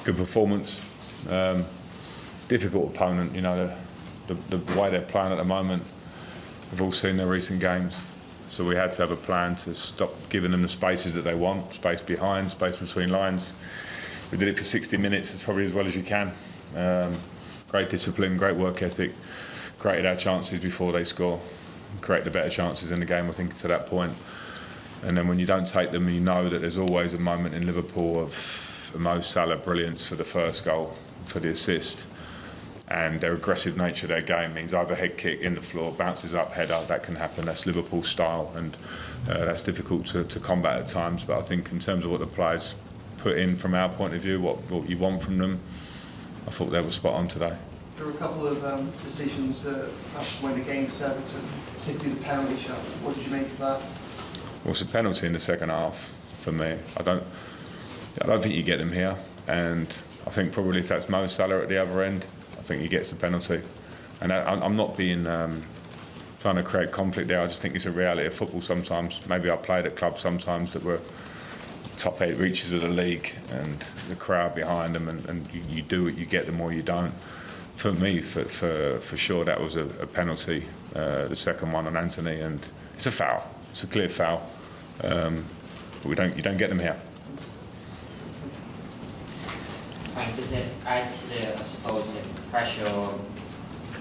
good performance. Difficult opponent, you know, the way they're playing at the moment. We've all seen their recent games, so we had to have a plan to stop giving them the spaces that they want, space behind, space between lines. We did it for 60 minutes, it's probably as well as you can. Great discipline, great work ethic, created our chances before they score, create the better chances in the game, I think, to that point. And then when you don't take them, you know that there's always a moment in Liverpool of Mo Salah brilliance for the first goal, for the assist. And their aggressive nature of their game means either head kick in the floor, bounces up, head up, that can happen. That's Liverpool style, and that's difficult to combat at times. But I think in terms of what the players put in from our point of view, what you want from them, I thought they were spot on today. There were a couple of decisions that perhaps went against Everton, particularly the penalty shot. What did you make of that? Well, it's a penalty in the second half for me. I don't think you get them here, and I think probably if that's Mo Salah at the other end, I think he gets the penalty. And I'm not being trying to create conflict there. I just think it's a reality of football sometimes. Maybe I played at clubs sometimes that were top 8 reaches of the league, and the crowd behind them, and you do it, you get them or you don't. For me, for sure, that was a penalty. The second one on Anthony, and it's a foul. It's a clear foul. But you don't get them here. Does it add to the, I suppose, the pressure or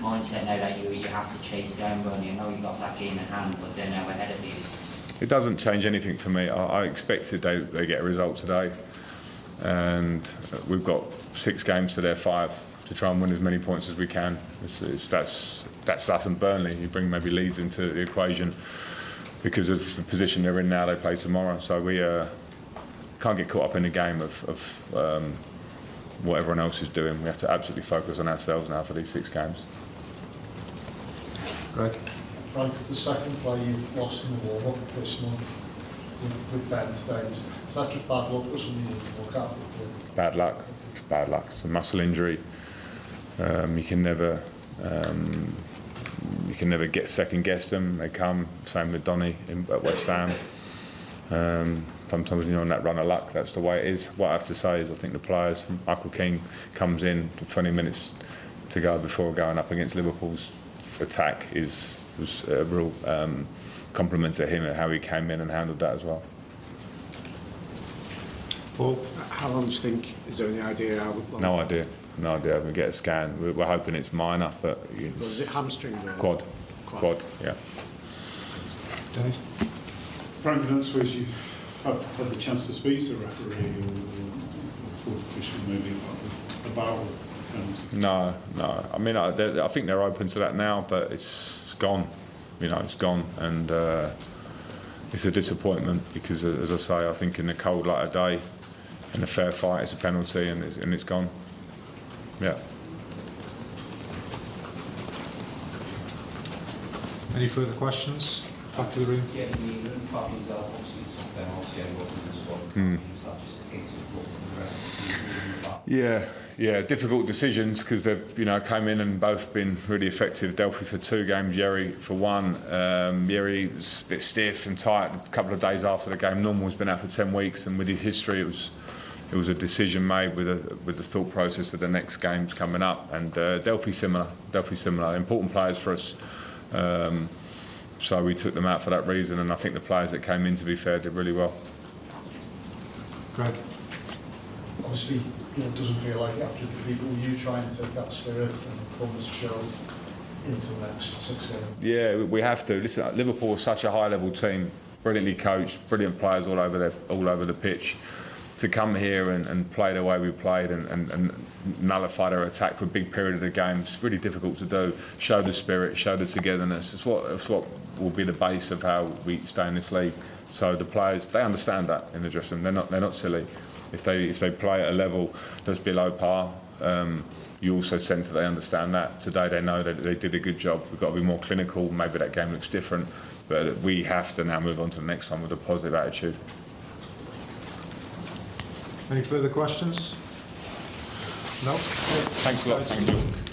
mindset now that you have to chase down Burnley? I know you've got that game in hand, but they're now ahead of you. It doesn't change anything for me. I expected they get a result today, and we've got 6 games to their 5 to try and win as many points as we can. That's us and Burnley. You bring maybe Leeds into the equation because of the position they're in now. They play tomorrow, so we can't get caught up in the game of what everyone else is doing. We have to absolutely focus on ourselves now for these 6 games. Greg? Frank, it's the second play you've lost in the warm-up this month with Ben today. Is that just bad luck or something you need to look at? Bad luck. It's bad luck. It's a muscle injury. You can never get second-guess them. They come. Same with Donny at West Ham. Sometimes when you're on that run of luck, that's the way it is. What I have to say is I think the players, Michael Keane comes in 20 minutes to go before going up against Liverpool's attack was a real compliment to him and how he came in and handled that as well. Paul, how long do you think, is there any idea how long? No idea. No idea. We get a scan. We're hoping it's minor, but... Was it hamstring? Quad. Quad, yeah. Dave? Frank, I don't suppose you have had the chance to speak to the referee or fourth official maybe about penalty? No. I mean, I think they're open to that now, but it's gone. You know, it's gone, and it's a disappointment because, as I say, I think in the cold light of day, in a fair fight, it's a penalty, and it's gone. Yeah. Any further questions? Back to the room. Yeah, the room parties are obviously top then, obviously he wasn't in the squad. Is that just a case of what the rest of the team? Yeah, difficult decisions because they've, came in and both been really effective. Delphi for 2 games, Yerry for 1. Yerry was a bit stiff and tight a couple of days after the game. Normal's been out for 10 weeks, and with his history, it was a decision made with the thought process that the next game's coming up. And Delphi similar, important players for us. So we took them out for that reason, and I think the players that came in, to be fair, did really well. Greg? Obviously, it doesn't feel like after defeat, will you try and take that spirit and performance showed into the next 6 games? Yeah, we have to. Listen, Liverpool is such a high-level team, brilliantly coached, brilliant players all over the pitch. To come here and play the way we played and nullify their attack for a big period of the game, it's really difficult to do. Show the spirit, show the togetherness. It's what will be the base of how we stay in this league. So the players, they understand that in the dressing room. They're not silly. If they play at a level that's below par, you also sense that they understand that. Today they know that they did a good job. We've got to be more clinical. Maybe that game looks different, but we have to now move on to the next one with a positive attitude. Any further questions? No? Thanks a lot. Thank you.